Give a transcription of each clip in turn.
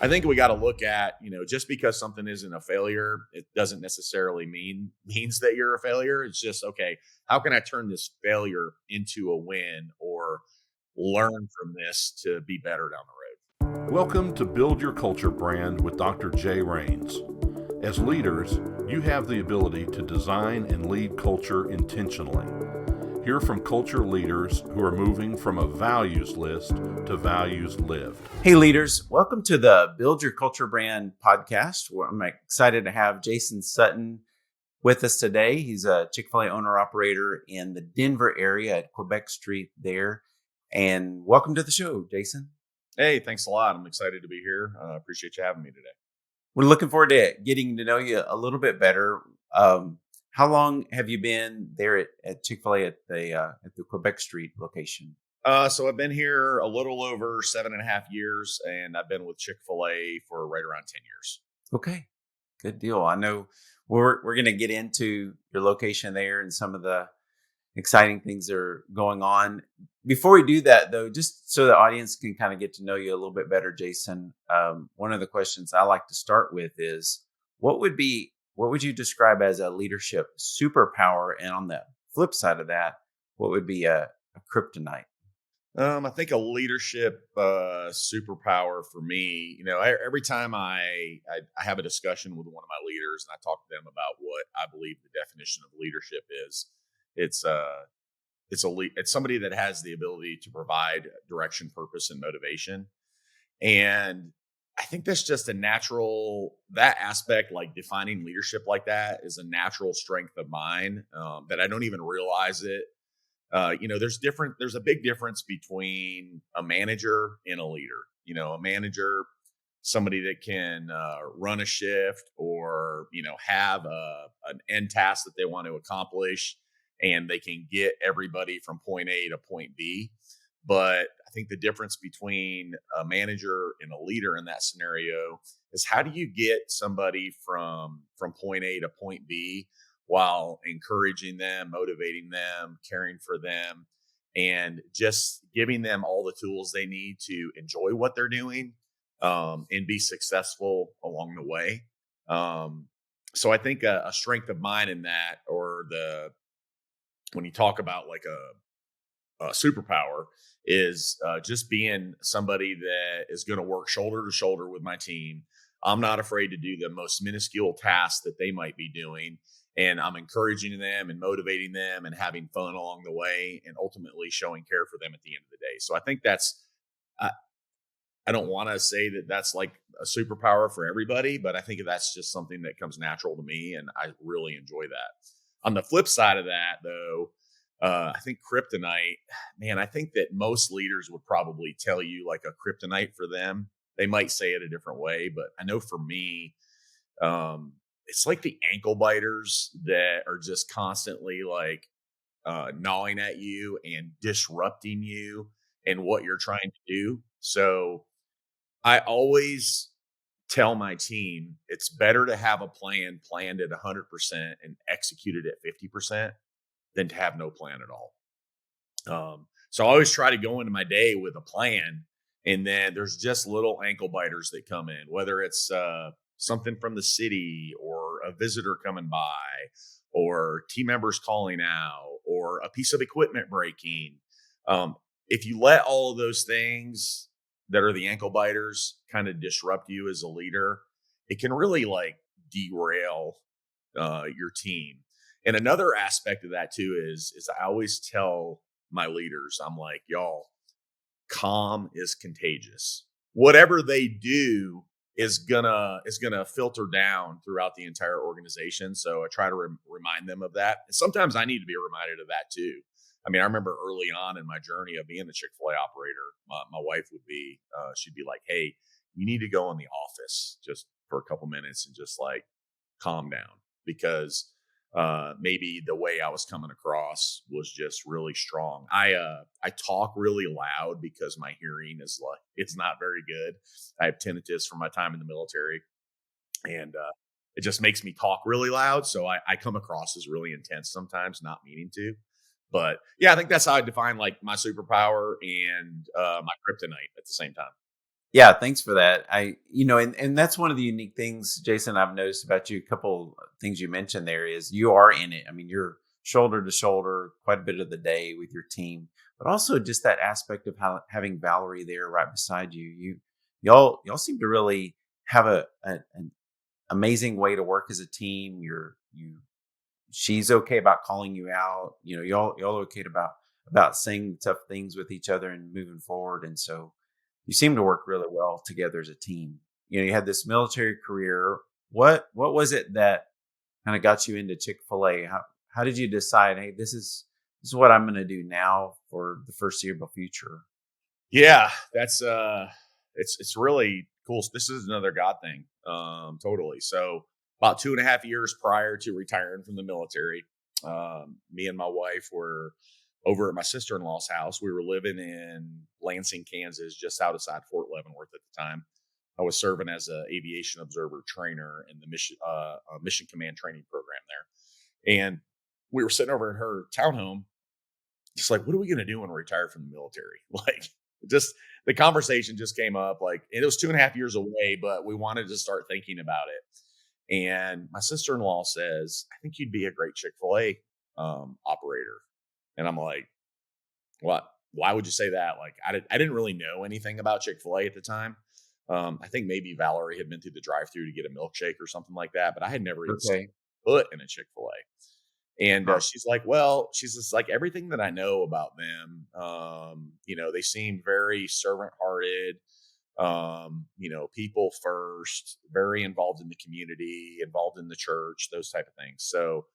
I think we got to look at, just because something isn't a failure, it doesn't necessarily means that you're a failure. It's just, okay, how can I turn this failure into a win or learn from this to be better down the road? Welcome to Build Your Culture brand with Dr. Jay Rains. As leaders, you have the ability to design and lead culture intentionally. Hear from culture leaders who are moving from a values list to values lived. Hey leaders, welcome to the Build Your Culture brand podcast. I'm excited to have Jason Sutton with us today. He's a Chick-fil-A owner-operator in the Denver area at Quebec Street there. And welcome to the show, Jason. Hey, thanks a lot. I'm excited to be here. Appreciate you having me today. We're looking forward to getting to know you a little bit better. How long have you been there at Chick-fil-A at the Quebec Street location? So I've been here a little over 7.5 years, and I've been with Chick-fil-A for right around 10 years. Okay, good deal. I know we're going to get into your location there and some of the exciting things that are going on. Before we do that, though, just so the audience can kind of get to know you a little bit better, Jason, one of the questions I like to start with is, what would you describe as a leadership superpower? And on the flip side of that, what would be a kryptonite? I think a leadership superpower for me, every time I have a discussion with one of my leaders and I talk to them about what I believe the definition of leadership is, it's somebody that has the ability to provide direction, purpose, and motivation. And I think that's just that aspect, like defining leadership like that, is a natural strength of mine that I don't even realize it. There's a big difference between a manager and a leader. A manager, somebody that can run a shift or, have an end task that they want to accomplish, and they can get everybody from point A to point B. But I think the difference between a manager and a leader in that scenario is, how do you get somebody from point A to point B while encouraging them, motivating them, caring for them, and just giving them all the tools they need to enjoy what they're doing and be successful along the way. So I think a strength of mine in that, or when you talk about like a superpower, is just being somebody that is going to work shoulder to shoulder with my team. I'm not afraid to do the most minuscule tasks that they might be doing. And I'm encouraging them and motivating them and having fun along the way, and ultimately showing care for them at the end of the day. So I think I don't want to say that that's like a superpower for everybody, but I think that's just something that comes natural to me, and I really enjoy that. On the flip side of that, though, I think kryptonite, man, I think that most leaders would probably tell you like a kryptonite for them. They might say it a different way, but I know for me, it's like the ankle biters that are just constantly like gnawing at you and disrupting you and what you're trying to do. So I always tell my team, it's better to have a plan planned at 100% and executed at 50% than to have no plan at all. So I always try to go into my day with a plan, and then there's just little ankle biters that come in, whether it's something from the city or a visitor coming by or team members calling out or a piece of equipment breaking. If you let all of those things that are the ankle biters kind of disrupt you as a leader, it can really like derail your team. And another aspect of that too is I always tell my leaders, I'm like, y'all, calm is contagious. Whatever they do is gonna filter down throughout the entire organization. So I try to remind them of that. And sometimes I need to be reminded of that too. I mean, I remember early on in my journey of being a Chick-fil-A operator, my wife would be, she'd be like, hey, you need to go in the office just for a couple minutes and just like calm down, because maybe the way I was coming across was just really strong. I talk really loud because my hearing is like, it's not very good. I have tinnitus from my time in the military, and it just makes me talk really loud. So I come across as really intense sometimes, not meaning to. But yeah, I think that's how I define like my superpower and my kryptonite at the same time. Yeah, thanks for that. And that's one of the unique things, Jason, I've noticed about you. A couple things you mentioned there is you are in it. I mean, you're shoulder to shoulder quite a bit of the day with your team, but also just that aspect of having Valerie there right beside you. Y'all seem to really have an amazing way to work as a team. She's okay about calling you out. Y'all okay about saying tough things with each other and moving forward. And so you seem to work really well together as a team. You had this military career. What was it that kind of got you into Chick-fil-A? How did you decide, hey, this is what I'm going to do now for the foreseeable future? Yeah, that's it's really cool. This is another God thing. Totally. So about 2.5 years prior to retiring from the military, me and my wife were over at my sister-in-law's house. We were living in Lansing, Kansas, just outside Fort Leavenworth at the time. I was serving as an aviation observer trainer in the mission command training program there. And we were sitting over at her townhome, just like, what are we going to do when we retire from the military? Like, just the conversation just came up. Like, it was 2.5 years away, but we wanted to start thinking about it. And my sister-in-law says, I think you'd be a great Chick-fil-A operator. And I'm like, what? Why would you say that? Like, I didn't really know anything about Chick-fil-A at the time. I think maybe Valerie had been through the drive-thru to get a milkshake or something like that, but I had never even Okay. put in a Chick-fil-A. And Huh. she's like, well, she's just like, everything that I know about them, they seem very servant hearted, people first, very involved in the community, involved in the church, those type of things. So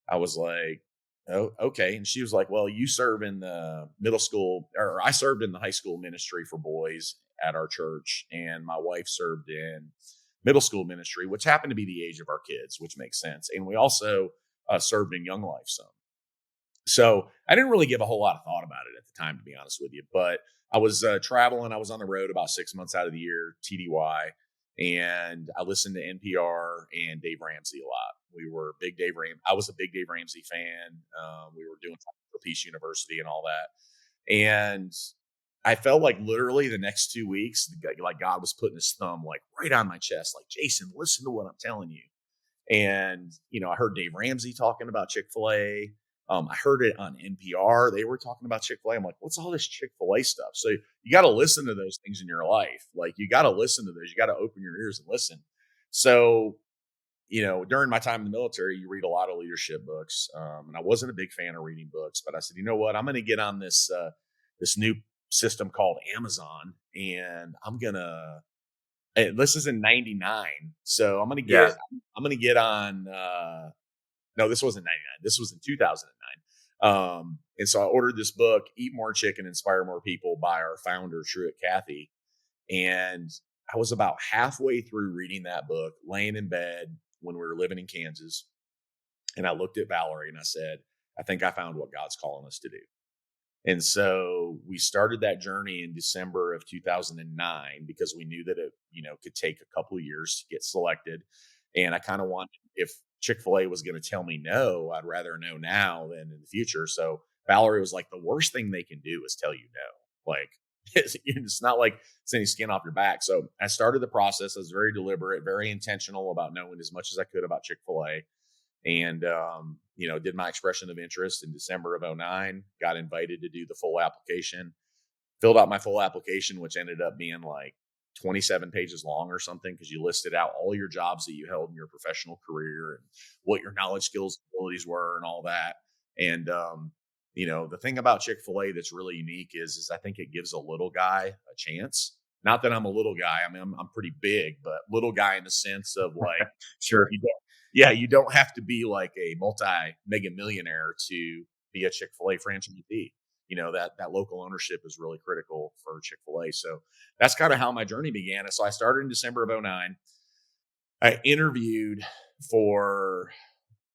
I was like, oh, okay. And she was like, well, you serve in the middle school, or I served in the high school ministry for boys at our church. And my wife served in middle school ministry, which happened to be the age of our kids, which makes sense. And we also served in Young Life some. So I didn't really give a whole lot of thought about it at the time, to be honest with you. But I was traveling. I was on the road about 6 months out of the year, TDY, and I listened to NPR and Dave Ramsey a lot. I was a big Dave Ramsey fan. We were doing for Peace University and all that, and I felt like literally the next 2 weeks, like God was putting his thumb like right on my chest, like, Jason, listen to what I'm telling you. And, I heard Dave Ramsey talking about Chick-fil-A. I heard it on NPR. They were talking about Chick-fil-A. I'm like, what's all this Chick-fil-A stuff? So you got to listen to those things in your life. Like, you got to listen to those. You got to open your ears and listen. So, during my time in the military, you read a lot of leadership books. And I wasn't a big fan of reading books, but I said, you know what? I'm going to get on this new system called Amazon, and this is in 99. So I'm Yeah. going to get on, no, this wasn't 99. This was in 2009. And so I ordered this book, Eat More Chicken, Inspire More People, by our founder, Truett Cathy. And I was about halfway through reading that book, laying in bed when we were living in Kansas. And I looked at Valerie and I said, I think I found what God's calling us to do. And so we started that journey in December of 2009 because we knew that it, could take a couple of years to get selected. And I kind of wanted, if Chick-fil-A was going to tell me no, I'd rather know now than in the future. So Valerie was like, the worst thing they can do is tell you no. Like, it's not like it's any skin off your back. So I started the process. I was very deliberate, very intentional about knowing as much as I could about Chick-fil-A. And, did my expression of interest in December of 2009, got invited to do the full application, filled out my full application, which ended up being like 27 pages long or something, because you listed out all your jobs that you held in your professional career and what your knowledge, skills, abilities were and all that. And, the thing about Chick-fil-A that's really unique is I think it gives a little guy a chance. Not that I'm a little guy. I mean, I'm pretty big, but little guy in the sense of like, Sure. you don't have to be like a multi-mega millionaire to be a Chick-fil-A franchisee. That local ownership is really critical for Chick-fil-A. So that's kind of how my journey began. And so I started in December of 2009. I interviewed for,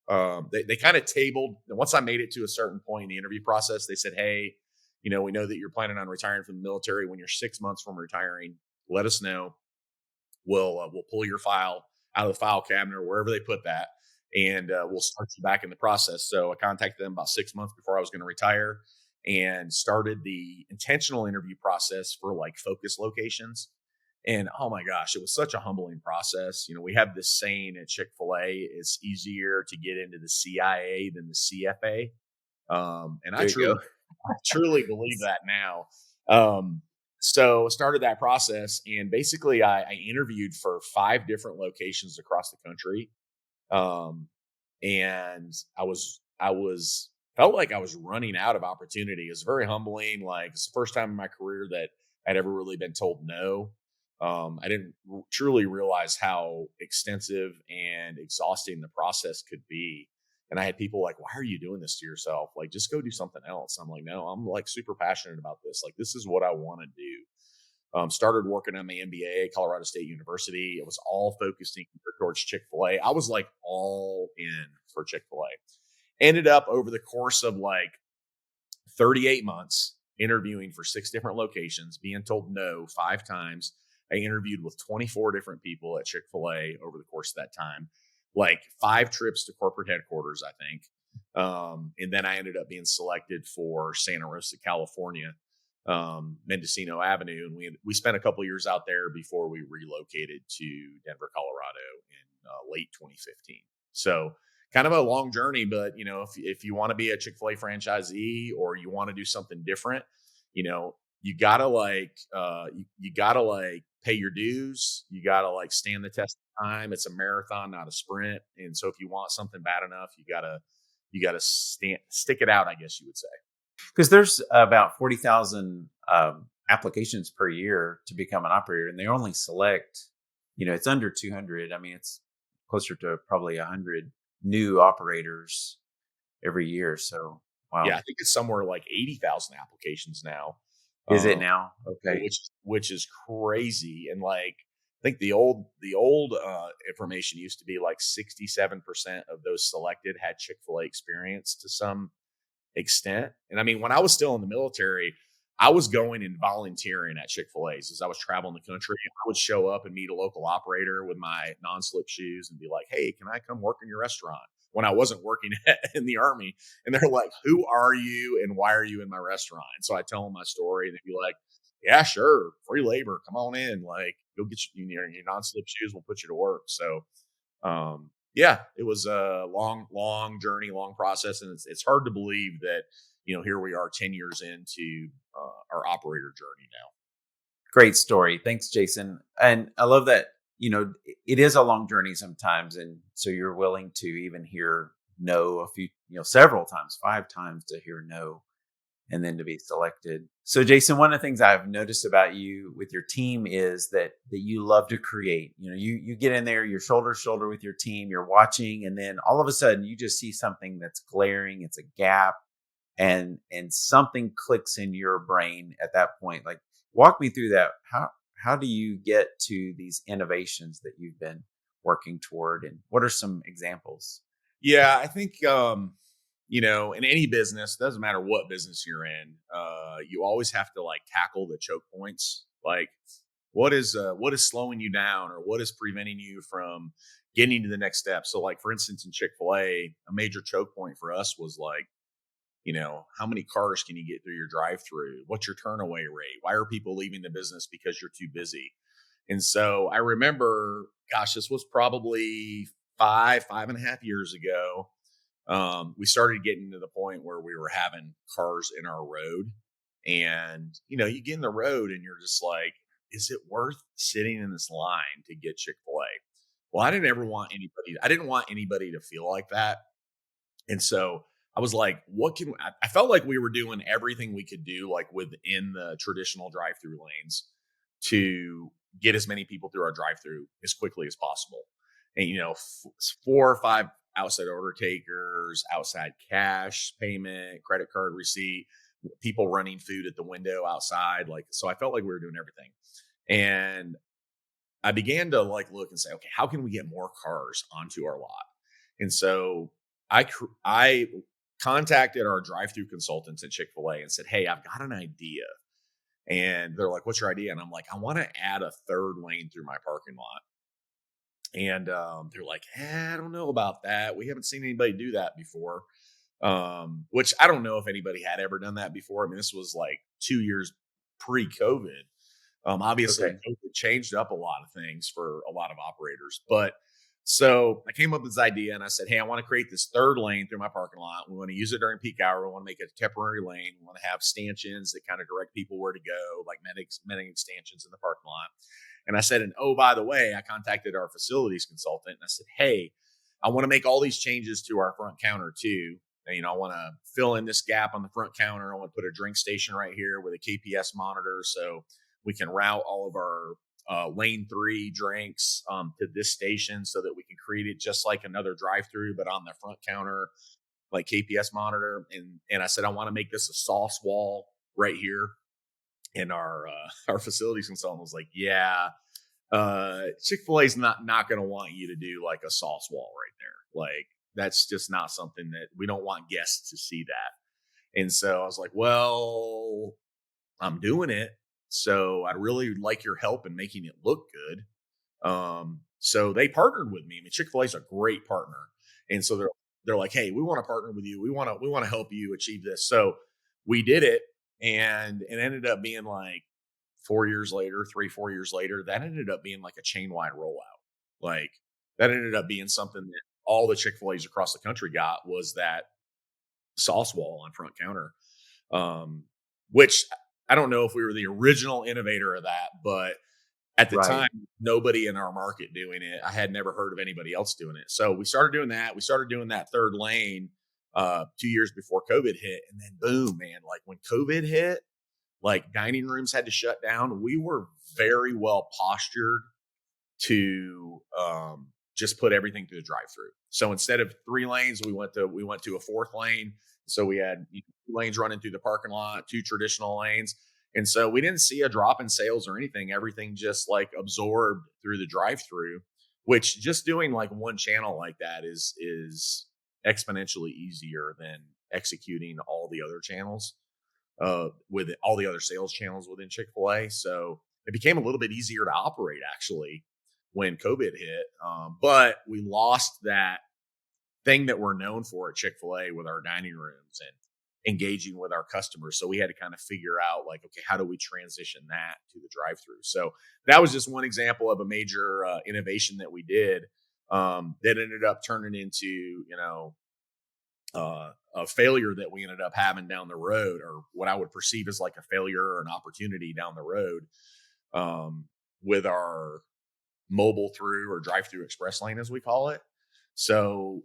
they kind of tabled, once I made it to a certain point in the interview process, they said, hey, we know that you're planning on retiring from the military. When you're 6 months from retiring, let us know. We'll pull your file out of the file cabinet or wherever they put that, and we'll start you back in the process. So I contacted them about 6 months before I was going to retire and started the intentional interview process for like focus locations. And oh my gosh, it was such a humbling process. We have this saying at Chick-fil-A, it's easier to get into the CIA than the CFA. And I There you go. truly believe that now. So started that process, and basically I interviewed for 5 different locations across the country. And I was felt like I was running out of opportunity. It was very humbling. Like, it's the first time in my career that I'd ever really been told no. I didn't truly realize how extensive and exhausting the process could be. And I had people like, why are you doing this to yourself? Like, just go do something else. I'm like, no, I'm like super passionate about this. Like, this is what I want to do. Started working on my MBA at Colorado State University. It was all focusing towards Chick-fil-A. I was like all in for Chick-fil-A. Ended up over the course of like 38 months interviewing for 6 different locations, being told no 5 times. I interviewed with 24 different people at Chick-fil-A over the course of that time, like 5 trips to corporate headquarters, I think. And then I ended up being selected for Santa Rosa, California, Mendocino Avenue. And we spent a couple of years out there before we relocated to Denver, Colorado in late 2015. So kind of a long journey, but if you want to be a Chick-fil-A franchisee or you want to do something different, you gotta you gotta like pay your dues. You gotta like stand the test of time. It's a marathon, not a sprint. And so if you want something bad enough, you gotta stick it out, I guess you would say. Because there's about 40,000 applications per year to become an operator, and they only select, it's under 200. I mean, it's closer to probably 100 new operators every year. So, wow. Yeah, I think it's somewhere like 80,000 applications now. Is it now? Okay. Which is crazy. And like, I think the old information used to be like 67% of those selected had Chick-fil-A experience to some extent. And I mean, when I was still in the military, I was going and volunteering at Chick-fil-A's as I was traveling the country. I would show up and meet a local operator with my non-slip shoes and be like, hey, can I come work in your restaurant? When I wasn't working in the Army. And they're like, who are you and why are you in my restaurant? And so I tell them my story, and they'd be like, yeah, sure, free labor, come on in, like, go get your non-slip shoes, we'll put you to work. So yeah, it was a long journey, long process. And it's hard to believe that, here we are 10 years into our operator journey now. Great story. Thanks, Jason. And I love that, it is a long journey sometimes. And so you're willing to even hear no several times, 5 times to hear no, and then to be selected. So Jason, one of the things I've noticed about you with your team is that you love to create. You get in there, you're shoulder to shoulder with your team, you're watching, and then all of a sudden you just see something that's glaring, it's a gap, and something clicks in your brain at that point. Like, walk me through that. How do you get to these innovations that you've been working toward, and what are some examples? Yeah, I think in any business, doesn't matter what business you're in, you always have to like tackle the choke points. Like, what is slowing you down, or what is preventing you from getting to the next step? So like, for instance, in Chick-fil-A, a major choke point for us was like, how many cars can you get through your drive-through? What's your turnaway rate? Why are people leaving the business because you're too busy? And so I remember, gosh, this was probably 5.5 years ago. We started getting to the point where we were having cars in our road, and, you get in the road and you're just like, is it worth sitting in this line to get Chick-fil-A? Well, I didn't want anybody to feel like that. And so I was like, I felt like we were doing everything we could do, like within the traditional drive-through lanes, to get as many people through our drive-through as quickly as possible. And, 4 or 5 outside order takers, outside cash payment, credit card receipt, people running food at the window outside. Like, so I felt like we were doing everything. And I began to like look and say, okay, how can we get more cars onto our lot? And so I contacted our drive-through consultants at Chick-fil-A and said, hey, I've got an idea. And they're like, what's your idea? And I'm like, I want to add a 3rd lane through my parking lot. And they're like, I don't know about that. We haven't seen anybody do that before. Which I don't know if anybody had ever done that before. I mean, this was like 2 years pre-COVID. Obviously, Okay. COVID changed up a lot of things for a lot of operators. But so I came up with this idea and I said, hey, I want to create this third lane through my parking lot. We want to use it during peak hour. We want to make it a temporary lane. We want to have stanchions that kind of direct people where to go, like mending stanchions in the parking lot. And I said, and oh, by the way, I contacted our facilities consultant and I said, hey, I want to make all these changes to our front counter too. And, I want to fill in this gap on the front counter. I want to put a drink station right here with a KPS monitor so we can route all of our lane 3 drinks to this station so that we can create it just like another drive-through, but on the front counter, like KPS monitor. And I said, I want to make this a sauce wall right here. And our facilities consultant was like, yeah, Chick-fil-A is not going to want you to do like a sauce wall right there. Like, that's just not something that we don't want guests to see that. And so I was like, well, I'm doing it. So I'd really like your help in making it look good. So they partnered with me. I mean, Chick-fil-A is a great partner. And so they're like, hey, we want to partner with you. We want to help you achieve this. So we did it. And it ended up being like 4 years later, 3-4 years later, that ended up being like a chain wide rollout. Like that ended up being something that all the Chick-fil-A's across the country got was that sauce wall on front counter. Which I don't know if we were the original innovator of that, but at the time, nobody in our market doing it. I had never heard of anybody else doing it. So we started doing that. We started doing that third lane 2 years before COVID hit. And then boom, man, like when COVID hit, like dining rooms had to shut down. We were very well postured to just put everything through the drive-through. So instead of 3 lanes, we went to a 4th lane. So we had 2 lanes running through the parking lot, 2 traditional lanes. And so we didn't see a drop in sales or anything. Everything just like absorbed through the drive-through, which just doing like one channel like that is exponentially easier than executing all the other channels, with all the other sales channels within Chick-fil-A. So it became a little bit easier to operate actually when COVID hit. But we lost that thing that we're known for at Chick-fil-A with our dining rooms and engaging with our customers. So we had to kind of figure out like, okay, how do we transition that to the drive-through? So that was just one example of a major innovation that we did that ended up turning into, a failure that we ended up having down the road, or what I would perceive as like a failure or an opportunity down the road with our mobile through or drive-through express lane, as we call it. So,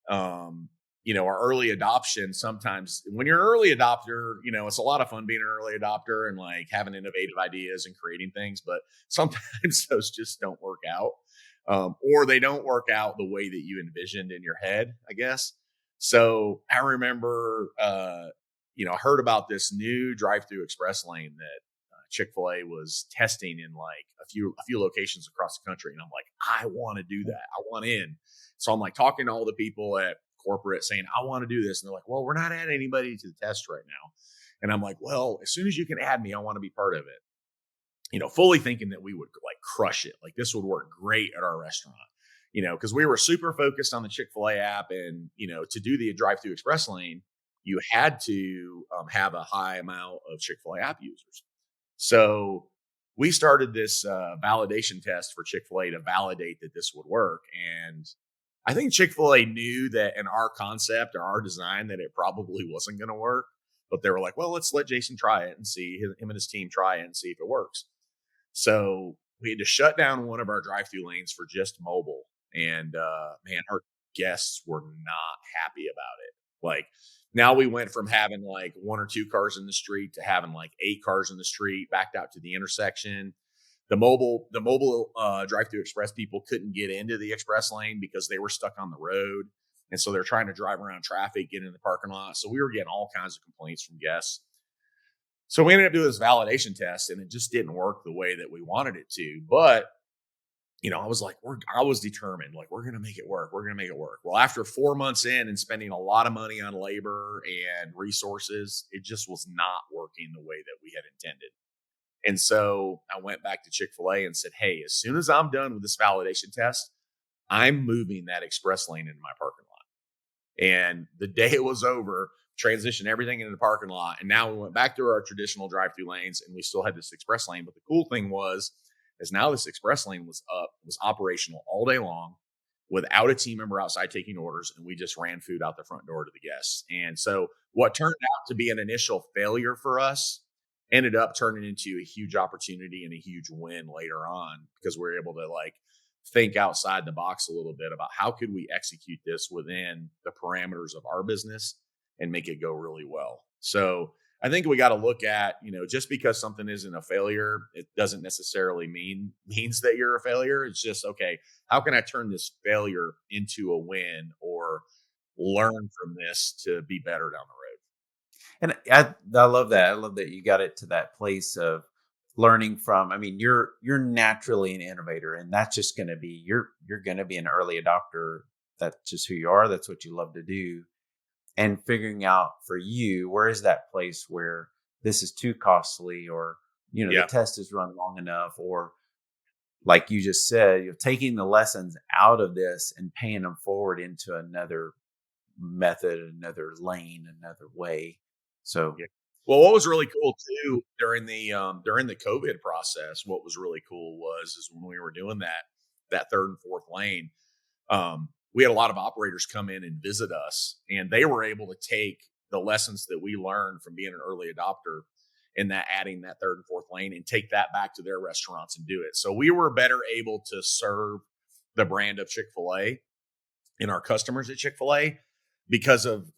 our early adoption, sometimes when you're an early adopter, it's a lot of fun being an early adopter and like having innovative ideas and creating things, but sometimes those just don't work out, or they don't work out the way that you envisioned in your head, I guess. So I remember, I heard about this new drive-through express lane that Chick-fil-A was testing in like a few locations across the country. And I'm like, I want to do that. I want in. So I'm like talking to all the people at corporate saying, I want to do this. And they're like, well, we're not adding anybody to the test right now. And I'm like, well, as soon as you can add me, I want to be part of it. Fully thinking that we would like crush it. Like this would work great at our restaurant, because we were super focused on the Chick-fil-A app and, to do the drive-through express lane, you had to have a high amount of Chick-fil-A app users. So we started this validation test for Chick-fil-A to validate that this would work. And I think Chick-fil-A knew that in our concept or our design that it probably wasn't going to work, but they were like, well, let's let Jason try it and see him and his team try it and see if it works. So we had to shut down one of our drive-through lanes for just mobile. And man, our guests were not happy about it. Like now we went from having like 1 or 2 cars in the street to having like 8 cars in the street backed out to the intersection. The mobile drive-through express people couldn't get into the express lane because they were stuck on the road. And so they're trying to drive around traffic, get in the parking lot. So we were getting all kinds of complaints from guests. So we ended up doing this validation test and it just didn't work the way that we wanted it to. But, I was like, I was determined, like, we're going to make it work. We're going to make it work. Well, after 4 months in and spending a lot of money on labor and resources, it just was not working the way that we had intended. And so I went back to Chick-fil-A and said, hey, as soon as I'm done with this validation test, I'm moving that express lane into my parking lot. And the day it was over, transitioned everything into the parking lot. And now we went back to our traditional drive-through lanes, and we still had this express lane. But the cool thing was, is now this express lane was operational all day long without a team member outside taking orders. And we just ran food out the front door to the guests. And so what turned out to be an initial failure for us ended up turning into a huge opportunity and a huge win later on, because we were able to like think outside the box a little bit about how could we execute this within the parameters of our business and make it go really well. So I think we got to look at, just because something isn't a failure, it doesn't necessarily means that you're a failure. It's just, okay, how can I turn this failure into a win or learn from this to be better down the road? And I love that. I love that you got it to that place of learning from. I mean, you're naturally an innovator, and that's just going to be you're going to be an early adopter. That's just who you are. That's what you love to do. And figuring out for you, where is that place where this is too costly, or the test is run long enough, or like you just said, you're taking the lessons out of this and paying them forward into another method, another lane, another way. So, well, what was really cool too during the COVID process, what was really cool is when we were doing that third and fourth lane, we had a lot of operators come in and visit us, and they were able to take the lessons that we learned from being an early adopter and that adding that third and fourth lane and take that back to their restaurants and do it. So we were better able to serve the brand of Chick-fil-A and our customers at Chick-fil-A because of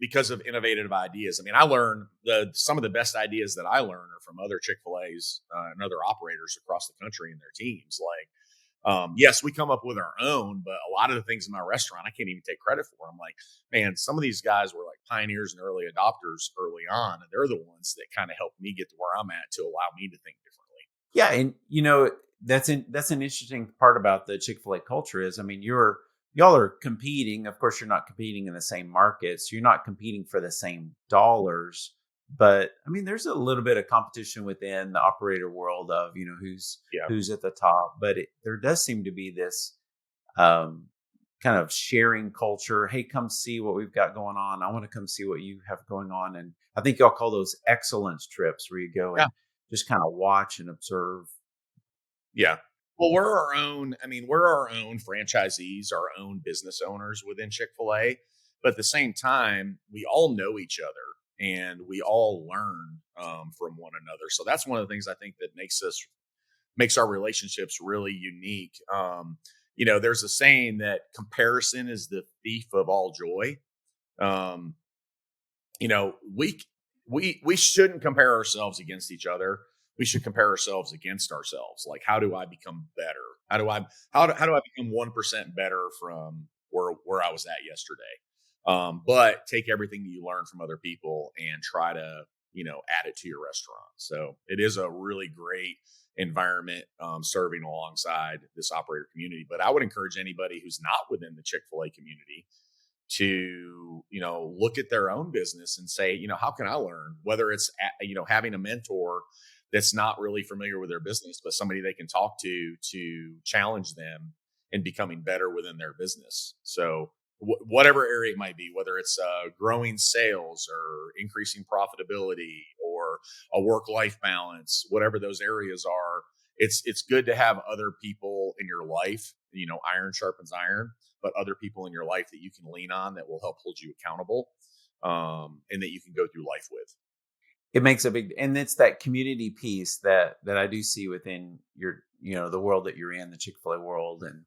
innovative ideas. I mean, I learned some of the best ideas that I learn are from other Chick-fil-A's and other operators across the country and their teams. Like, yes, we come up with our own, but a lot of the things in my restaurant, I can't even take credit for. I'm like, man, some of these guys were like pioneers and early adopters early on, and they're the ones that kind of helped me get to where I'm at to allow me to think differently. Yeah, and that's an interesting part about the Chick-fil-A culture is, I mean, y'all are competing. Of course, you're not competing in the same markets. You're not competing for the same dollars. But I mean, there's a little bit of competition within the operator world of, who's at the top. But there does seem to be this kind of sharing culture. Hey, come see what we've got going on. I want to come see what you have going on. And I think y'all call those excellence trips, where you go and just kind of watch and observe. Yeah. Well, we're our own franchisees, our own business owners within Chick-fil-A. But at the same time, we all know each other and we all learn from one another. So that's one of the things I think that makes our relationships really unique. There's a saying that comparison is the thief of all joy. We shouldn't compare ourselves against each other. We should compare ourselves against ourselves. Like, how do I become better? How do I become 1% better from where I was at yesterday? But take everything that you learn from other people and try to, add it to your restaurant. So it is a really great environment, serving alongside this operator community. But I would encourage anybody who's not within the Chick-fil-A community to, look at their own business and say, how can I learn? Whether it's, having a mentor that's not really familiar with their business, but somebody they can talk to challenge them in becoming better within their business. So whatever area it might be, whether it's growing sales or increasing profitability or a work-life balance, whatever those areas are, it's good to have other people in your life. Iron sharpens iron, but other people in your life that you can lean on that will help hold you accountable, and that you can go through life with. It makes and it's that community piece that I do see within your, the world that you're in, the Chick-fil-A world. And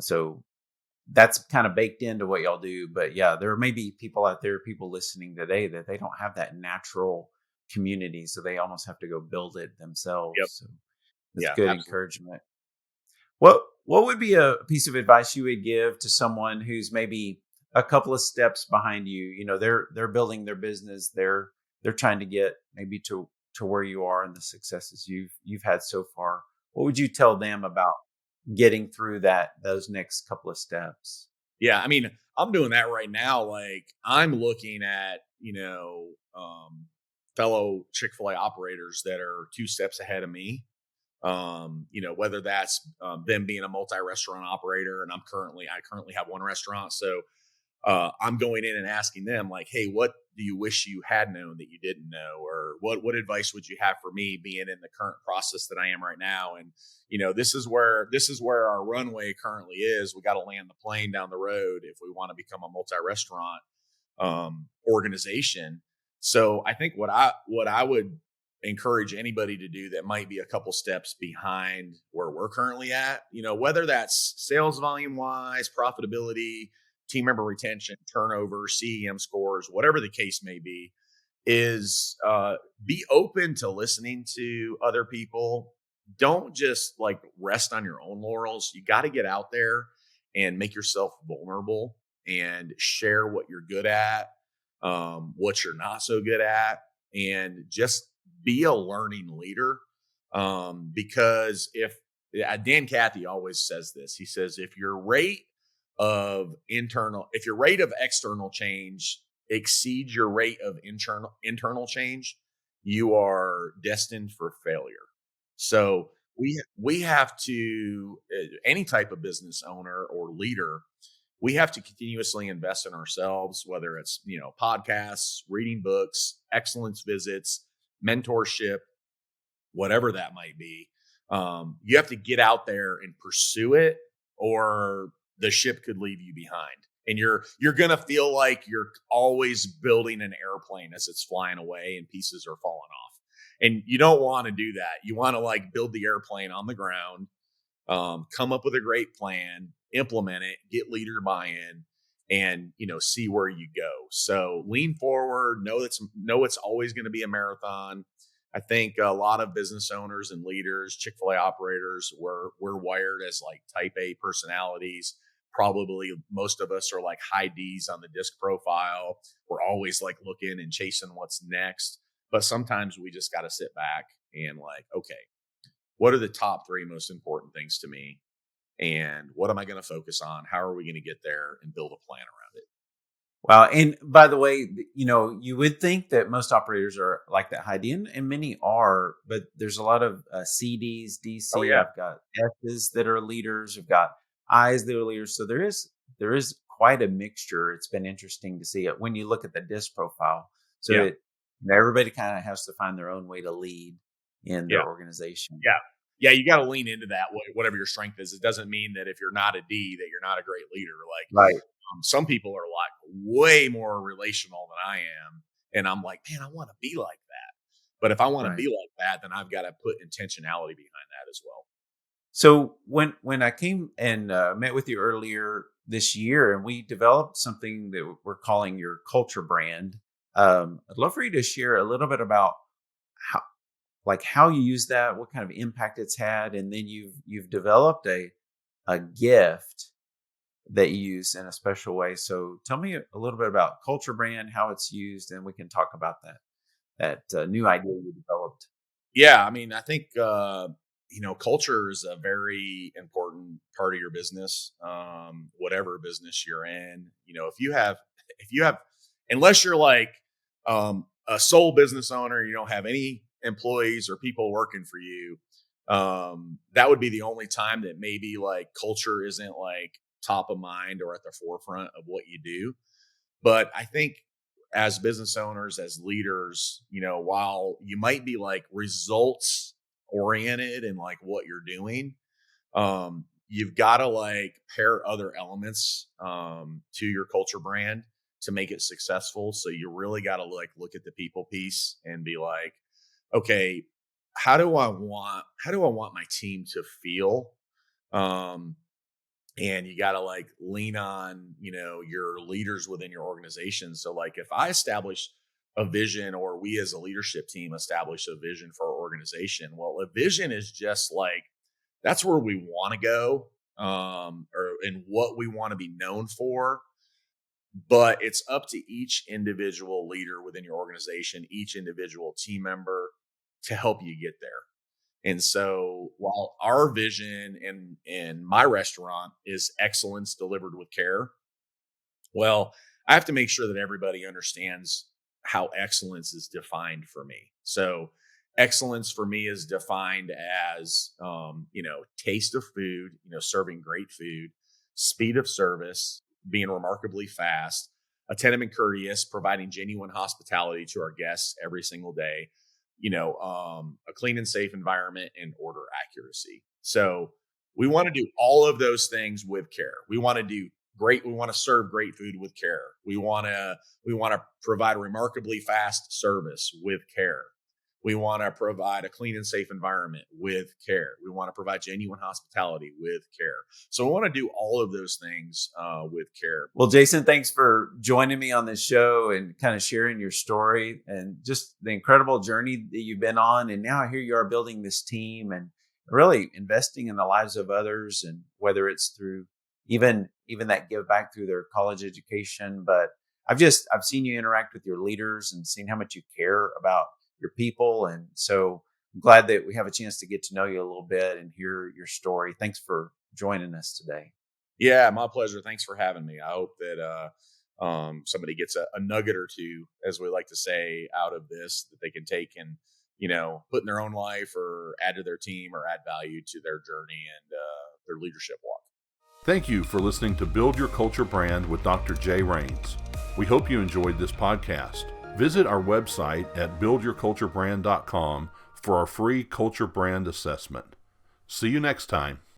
so that's kind of baked into what y'all do. But yeah, there may be people out there, people listening today, that they don't have that natural community. So they almost have to go build it themselves. Yep. So that's good absolutely. Encouragement. What would be a piece of advice you would give to someone who's maybe a couple of steps behind you? They're building their business. They're trying to get maybe to where you are and the successes you've had so far. What would you tell them about getting through those next couple of steps? Yeah. I mean, I'm doing that right now. Like, I'm looking at, fellow Chick-fil-A operators that are 2 steps ahead of me. Whether that's them being a multi-restaurant operator, and I currently have 1 restaurant. So I'm going in and asking them, like, hey, what do you wish you had known that you didn't know? Or what advice would you have for me being in the current process that I am right now? And, this is where our runway currently is. We got to land the plane down the road if we want to become a multi-restaurant organization. So I think what I would encourage anybody to do that might be a couple steps behind where we're currently at, whether that's sales volume wise, profitability, team member retention, turnover, CEM scores, whatever the case may be, is be open to listening to other people. Don't just like rest on your own laurels. You got to get out there and make yourself vulnerable and share what you're good at, what you're not so good at, and just be a learning leader. Because if Dan Cathy always says this, he says, if your rate of external change exceeds your rate of internal change, you are destined for failure. So we have to, any type of business owner or leader, we have to continuously invest in ourselves, whether it's, podcasts, reading books, excellence visits, mentorship, whatever that might be. You have to get out there and pursue it, or the ship could leave you behind. And you're going to feel like you're always building an airplane as it's flying away and pieces are falling off. And you don't want to do that. You want to like build the airplane on the ground, come up with a great plan, implement it, get leader buy-in, and, see where you go. So lean forward, know it's always going to be a marathon. I think a lot of business owners and leaders, Chick-fil-A operators, we're wired as like type A personalities. Probably most of us are like high D's on the disc profile. We're always like looking and chasing what's next. But sometimes we just got to sit back and like, okay, what are the top 3 most important things to me? And what am I going to focus on? How are we going to get there, and build a plan around it? Wow. And by the way, you would think that most operators are like that high D, and many are, but there's a lot of CDs, DC. Oh, yeah. I've got S's that are leaders. I've got I's that are leaders. So there is quite a mixture. It's been interesting to see it when you look at the disc profile. So Yeah. that everybody kind of has to find their own way to lead in their organization. Yeah. Yeah, you got to lean into that, whatever your strength is. It doesn't mean that if you're not a D that you're not a great leader. Like, Right. Some people are like way more relational than I am. And I'm like, man, I want to be like that. But if I want to be like that, then I've got to put intentionality behind that as well. So when I came and met with you earlier this year, and we developed something that we're calling your culture brand, I'd love for you to share a little bit about how you use that, what kind of impact it's had, and then you've developed a gift that you use in a special way. So tell me a little bit about culture brand, how it's used, and we can talk about that new idea you developed. Yeah, I mean, I think culture is a very important part of your business, whatever business you're in. If you have, unless you're like a sole business owner, you don't have any employees or people working for you, that would be the only time that maybe like culture isn't like top of mind or at the forefront of what you do. But I think as business owners, as leaders, while you might be like results oriented in like what you're doing, you've got to like pair other elements to your culture brand to make it successful. So you really got to like look at the people piece and be like, okay, how do I want my team to feel? And you got to like lean on, your leaders within your organization. So like if I establish a vision, or we as a leadership team establish a vision for our organization, well, a vision is just like, that's where we want to go, and what we want to be known for. But it's up to each individual leader within your organization, each individual team member to help you get there. And so while our vision in my restaurant is excellence delivered with care, well, I have to make sure that everybody understands how excellence is defined for me. So excellence for me is defined as, taste of food, serving great food, speed of service, being remarkably fast, attentive and courteous, providing genuine hospitality to our guests every single day, a clean and safe environment, and order accuracy. So we want to do all of those things with care. We want to do great. We want to serve great food with care. We want to provide remarkably fast service with care. We want to provide a clean and safe environment with care. We want to provide genuine hospitality with care. So we want to do all of those things with care. Well, Jason, thanks for joining me on this show and kind of sharing your story and just the incredible journey that you've been on. And now here you are building this team and really investing in the lives of others, and whether it's through even that give back through their college education. But I've seen you interact with your leaders and seen how much you care about your people. And so I'm glad that we have a chance to get to know you a little bit and hear your story. Thanks for joining us today. Yeah, my pleasure. Thanks for having me. I hope that somebody gets a nugget or two, as we like to say, out of this that they can take and, put in their own life or add to their team or add value to their journey and their leadership walk. Thank you for listening to Build Your Culture Brand with Dr. Jay Rains. We hope you enjoyed this podcast. Visit our website at buildyourculturebrand.com for our free culture brand assessment. See you next time.